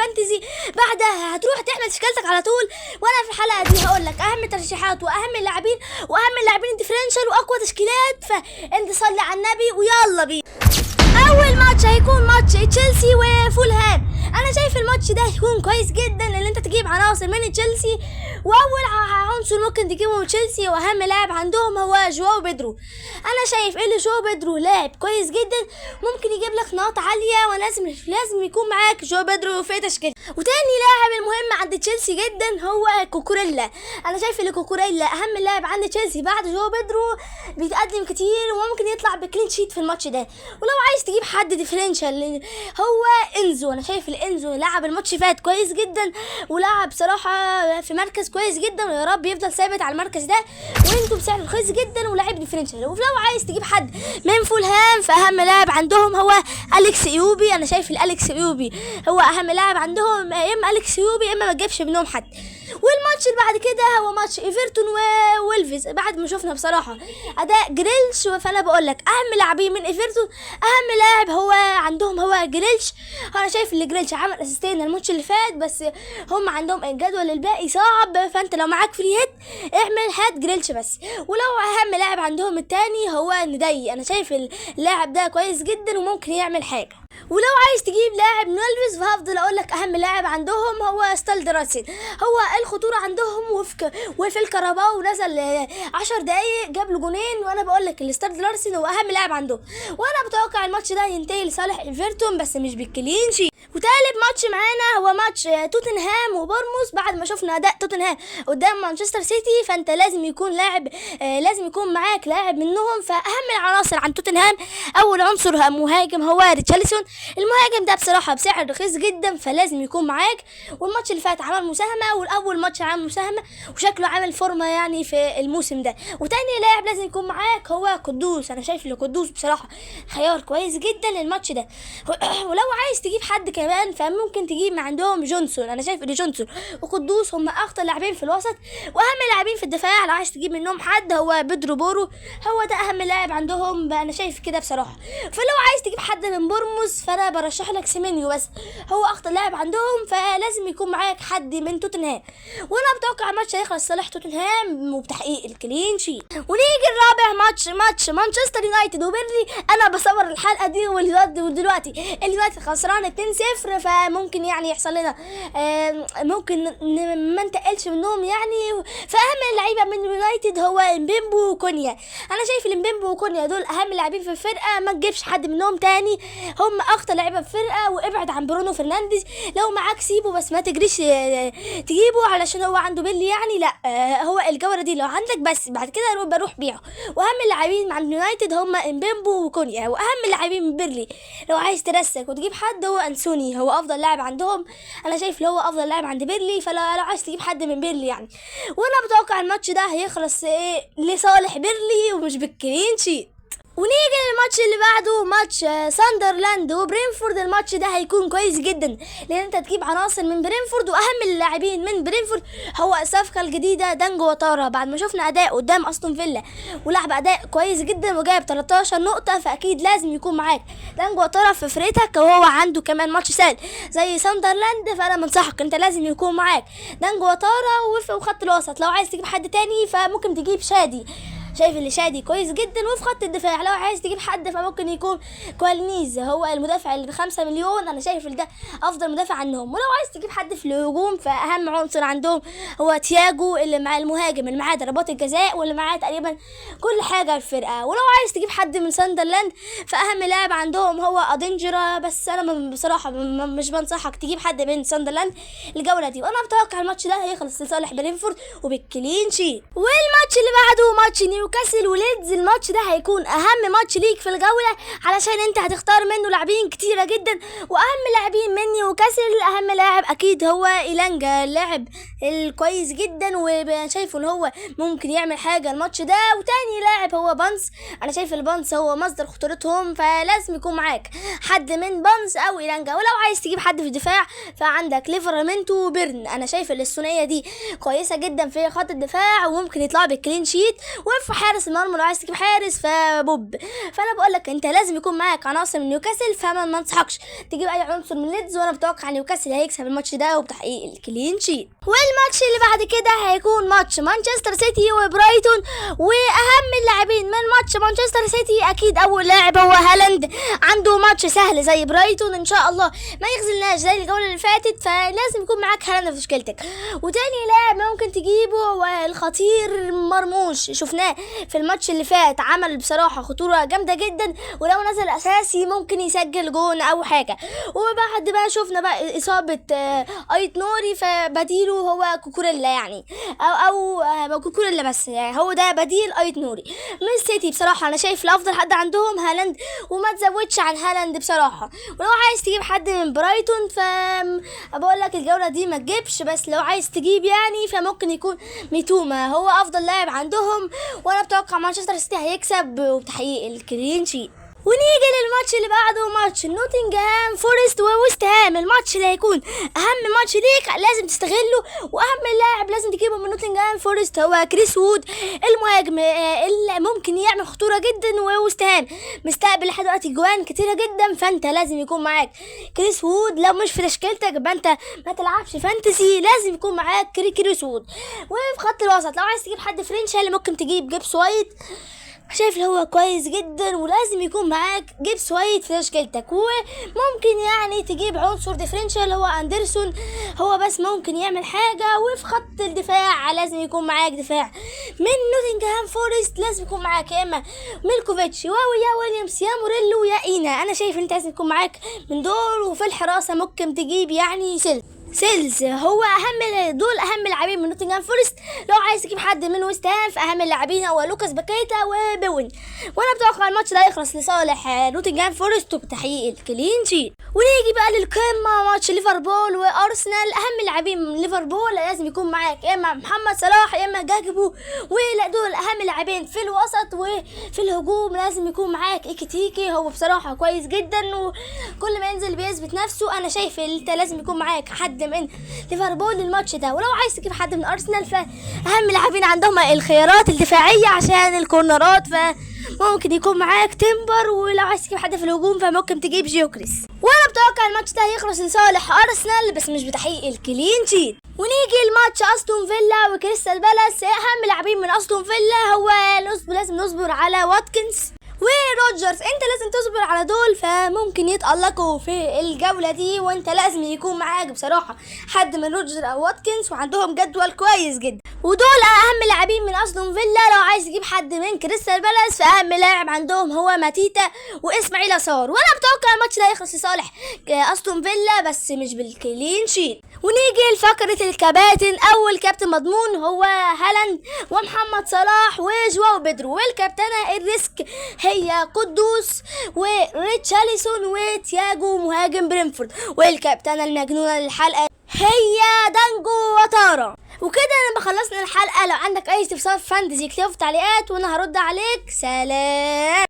الفانتزي، بعدها هتروح تعمل تشكيلتك على طول. وانا في الحلقه دي هقول لك اهم الترشيحات واهم اللاعبين الديفرنشال واقوى تشكيلات، فانت صلي على النبي ويلا بينا. اول ماتش هيكون ماتش تشيلسي وفولهام. انا شايف الماتش ده هيكون كويس جدا ان انت تجيب عناصر من تشيلسي، واول عنصر ممكن تجيبه من تشيلسي واهم لاعب عندهم هو جواو بيدرو. انا شايف ان جواو بيدرو لاعب كويس جدا، ممكن يجيب لك نقاط عاليه، ولازم يكون معاك جواو بيدرو في تشكيل. وتاني لاعب المهم عند تشيلسي جدا هو كوكوريلا. انا شايف ان كوكوريلا اهم لاعب عند تشيلسي بعد جواو بيدرو، بيتقدم كتير وممكن يطلع بكلين شيت في الماتش ده. ولو عايز تجيب حد ديفرنشال هو انزو. انا شايف الانزو لعب الماتش فات كويس جدا، ولعب صراحه في مركز كويس جدا، ويا رب يفضل ثابت على المركز ده، وانتو بسعر رخيص جدا ولاعب ديفرنشال. ولو عايز تجيب حد من فولهام فاهم لاعب عندهم هو اليكس ايوبي. انا شايف الاليكس ايوبي هو اهم لاعب عندهم، يا اما اليكس ايوبي يا اما ما تجيبش منهم حد. والماتش اللي بعد كده هو ماتش ايفرتون وولفز. بعد ما شفنا بصراحه اداء جريلش، فانا بقول لك اهم لاعبين من ايفرتون اهم لاعب هو عندهم هو جريلش. انا شايف ان جريلش عمل اسيستين الماتش اللي فات، بس هم عندهم الجدول الباقي صعب، فانت لو معاك فري هيت اعمل هات جريلش بس. ولو اهم لاعب عندهم التاني هو ندي. انا شايف اللاعب ده كويس جدا وممكن يعمل حاجه. ولو عايز تجيب لاعب من ولفز فهفضل اقول لك اهم لاعب عندهم هو ستالدراسن. هو الخطوره عندهم وفي الكهرباء ونزل 10 دقايق جاب له جونين، وانا بقول لك الستالدراسن هو اهم لاعب عندهم. وانا بتوقع الماتش ده ينتهي لصالح ايفرتون بس مش بالكلين شيت. وتالت ماتش معانا هو ماتش توتنهام وبورموس. بعد ما شفنا اداء توتنهام قدام مانشستر سيتي، فانت لازم يكون معاك لاعب منهم. فاهم العناصر عن توتنهام اول عنصر مهاجم هو ريتشارلسون. المهاجم ده بصراحه بسعر رخيص جدا فلازم يكون معاك. والماتش اللي فات عمل مساهمه، والاول ماتش عمل مساهمه وشكله عامل فورمه يعني في الموسم ده. وتاني لاعب لازم يكون معاك هو قدوس. انا شايف ان قدوس بصراحه خيار كويس جدا للماتش ده. ولو عايز تجيب حد كمان فممكن تجيب من عندهم جونسون. انا شايف ان جونسون وقدوس هم اخطر لاعبين في الوسط واهم لاعبين في الدفاع. لو عايز تجيب منهم حد هو بيدرو بورو، هو ده اهم لاعب عندهم. انا شايف كده بصراحه. فلو عايز تجيب حد من بورموس فانا برشح لك سيمينيو، بس هو اخطر لاعب عندهم، فلازم يكون معاك حد من توتنهام. وانا بتوقع الماتش هيخلص صالح توتنهام وبتحقيق الكلين شيت. ونيجي الرابع ماتش مانشستر يونايتد وبيرلي. انا بصور الحلقه دي ودلوقتي خسران 2-0، فممكن يعني يحصل لنا ممكن ما نتقلش منهم يعني. فاهم اللعيبه من يونايتد هو امبيمبو وكونيا. انا شايف الامبيمبو وكونيا دول اهم لاعبين في الفرقه، ما تجيبش حد منهم تاني، هم اخطر لعيبه في الفرقه. وابعد عن برونو فرنانديز، لو معاك سيبه بس ما تجريش تجيبه علشان هو عنده بيلي يعني، لا هو الجوله دي لو عندك بس بعد كده بروح بيعه. واهم اللاعبين مع اليونايتد هم امبيمبو وكونيا. واهم اللاعبين من بيرلي لو عايز ترسك وتجيب حد هو انسوني، هو افضل لاعب عندهم. انا شايف هو افضل لاعب عند بيرلي، فلو عايز تجيب حد من بيرلي يعني. وانا بتوقع الماتش ده هيخلص لصالح بيرلي ومش بالكلين شيت. ونيجي للماتش اللي بعده ماتش ساندرلاند وبرينفورد. الماتش ده هيكون كويس جدا لان انت تجيب عناصر من برينفورد، واهم اللاعبين من برينفورد هو الصفقه الجديده دانجو واتارا. بعد ما شفنا اداء قدام استون فيلا ولعب اداء كويس جدا وجايب 13 نقطه، فاكيد لازم يكون معاك دانجو واتارا في فرقتك، وهو عنده كمان ماتش سهل زي ساندرلاند. فانا بنصحك انت لازم يكون معاك دانجو واتارا. وفي خط الوسط لو عايز تجيب حد تاني فممكن تجيب شادي. شايف اللي شادي كويس جدا. وفي خط الدفاع لو عايز تجيب حد فممكن يكون كوالنيز، هو المدافع اللي ب5 مليون. انا شايف ده افضل مدافع عنهم. ولو عايز تجيب حد في الهجوم فاهم عنصر عندهم هو تياجو، اللي مع المهاجم اللي معاه ضربات الجزاء واللي معاه تقريبا كل حاجه الفرقه. ولو عايز تجيب حد من ساندرلاند فاهم لاعب عندهم هو ادينجرا، بس انا بصراحه مش بنصحك تجيب حد من ساندرلاند الجوله دي. وانا بتوقع الماتش ده هيخلص لصالح برينفورد وبالكلين شيت. والماتش اللي بعده ماتش نيوكاسل وليدز. الماتش ده هيكون اهم ماتش ليك في الجوله علشان انت هتختار منه لاعبين كتيره جدا. واهم لاعبين من نيوكاسل اهم لاعب اكيد هو إيلانجا، اللاعب الكويس جدا وشايفه ان هو ممكن يعمل حاجه الماتش ده. وتاني لاعب هو بانس. انا شايف البانس هو مصدر خطورتهم، فلازم يكون معاك حد من بانس او إيلانجا. ولو عايز تجيب حد في الدفاع فعندك ليفرامنتو وبيرن. انا شايف الثنائيه دي كويسه جدا في خط الدفاع وممكن يطلعوا بالكلين شيت. وفي في حارس المرمى لو عايز تجيب حارس فبوب. فانا بقول لك انت لازم يكون معاك عناصر من نيوكاسل، فما انصحكش تجيب اي عنصر من ليدز، وانا بتوقع نيوكاسل هيكسب الماتش ده وبتحقيق الكلين شيت. والماتش اللي بعد كده هيكون ماتش مانشستر سيتي وبرايتون، واهم اللاعبين من ماتش مانشستر سيتي اكيد اول لاعب هو هالاند، عنده ماتش سهل زي برايتون ان شاء الله ما يخذلناش زي الجوله اللي فاتت، فلازم يكون معاك هالاند في تشكيلتك. وتاني لاعب ممكن تجيبه هو الخطير مرموش، شفناه في الماتش اللي فات عمل بصراحه خطوره جامده جدا، ولو نزل اساسي ممكن يسجل جون او حاجه. وبعد بقى شفنا بقى اصابه ايت نوري، فبديله هو كوكوريلا يعني او كوكوريلا، بس يعني هو ده بديل ايت نوري. من السيتي بصراحه انا شايف الافضل حد عندهم هالاند، وما تزودش عن هالاند بصراحه. ولو عايز تجيب حد من برايتون بقول لك الجوله دي ما تجيبش، بس لو عايز تجيب يعني فممكن يكون ميتوما هو افضل لاعب عندهم، وانا بتوقع مانشستر سيتي هيكسب وبتحقيق الكلين شيت. ونيجي للماتش اللي بعده ماتش نوتنغهام فورست وويست هام، الماتش اللي هيكون اهم ماتش ليك لازم تستغله، واهم لاعب لازم تجيبه من نوتنغهام فورست هو كريس وود المهاجم اللي ممكن يعمل خطوره جدا، وويست هام مستقبل لحد دلوقتي جوان كتيره جدا، فانت لازم يكون معاك كريس وود. لو مش في تشكيلتك يبقى انت ما تلعبش فانتسي، لازم يكون معاك كريس وود. وفي خط الوسط لو عايز تجيب حد فرنش اللي ممكن تجيب جيبس وايت، شايف اللي هو كويس جدا، ولازم يكون معاك جيبس وايت في تشكيلتك. وممكن يعني تجيب عنصر ديفرنشال هو اندرسون، هو بس ممكن يعمل حاجه. وفي خط الدفاع لازم يكون معاك دفاع من نوتنغهام فورست، لازم يكون معاك يا اما ميلكوفيتش يا ويليامز يا موريلو يا اينا، انا شايف انت لازم يكون معاك من دول. وفي الحراسه ممكن تجيب يعني سيلز هو دول اهم لاعبين من نوتنغهام فورست. لو عايز تجيب حد من ويست هام فاهم اللاعبين هو لوكاس باكيتا وبوين، وانا بتوقع الماتش ده يخلص لصالح نوتنغهام فورست وبتحقيق الكلين شيت. ونيجي بقى للقمه ماتش ليفربول وارسنال، اهم لاعبين من ليفربول لازم يكون معاك يا اما محمد صلاح يا اما جاكبو، ولا دول اهم لاعبين في الوسط. وفي الهجوم لازم يكون معاك ايكيتيكي، هو بصراحه كويس جدا وكل ما ينزل بيثبت نفسه. انا شايف انت لازم يكون معاك حد من ليفربول للماتش ده. ولو عايز تجيب حد من ارسنال فاهم لاعبين عندهم الخيارات الدفاعيه عشان الكورنرات، فممكن يكون معاك تيمبر. ولو عايز تجيب حد في الهجوم فممكن تجيب جيوكريس. وانا بتوقع الماتش ده هيخلص لصالح ارسنال بس مش بتحقيق الكلين شيت. ونيجي الماتش استون فيلا وكريستال بالاس، اهم لاعبين من استون فيلا هو لازم نصبر على واتكنز وروجرز، انت لازم تصبر على دول فممكن يتألقوا في الجولة دي، وانت لازم يكون معاك بصراحة حد من روجرز او واتكنز، وعندهم جدول كويس جدا. ودول اهم لاعبين من استون فيلا. لو عايز تجيب حد من كريستال بالاس فاهم لاعب عندهم هو ماتيتا واسماعيل يسار، وانا بتوقع الماتش ده يخلص لصالح استون فيلا بس مش بالكلين شيت. ونيجي لفقرة الكباتن، اول كابتن مضمون هو هالاند ومحمد صلاح وجواو بيدرو، والكابتنة الريسك هي قدوس وريتشارلسون وتياجو مهاجم برينفورد، والكابتنة المجنونة للحلقة هي دانجو وتارا. وكده انا خلصنا الحلقة. لو عندك اي استفسار فانتزي اكتبه في التعليقات وانا هرد عليك. سلام.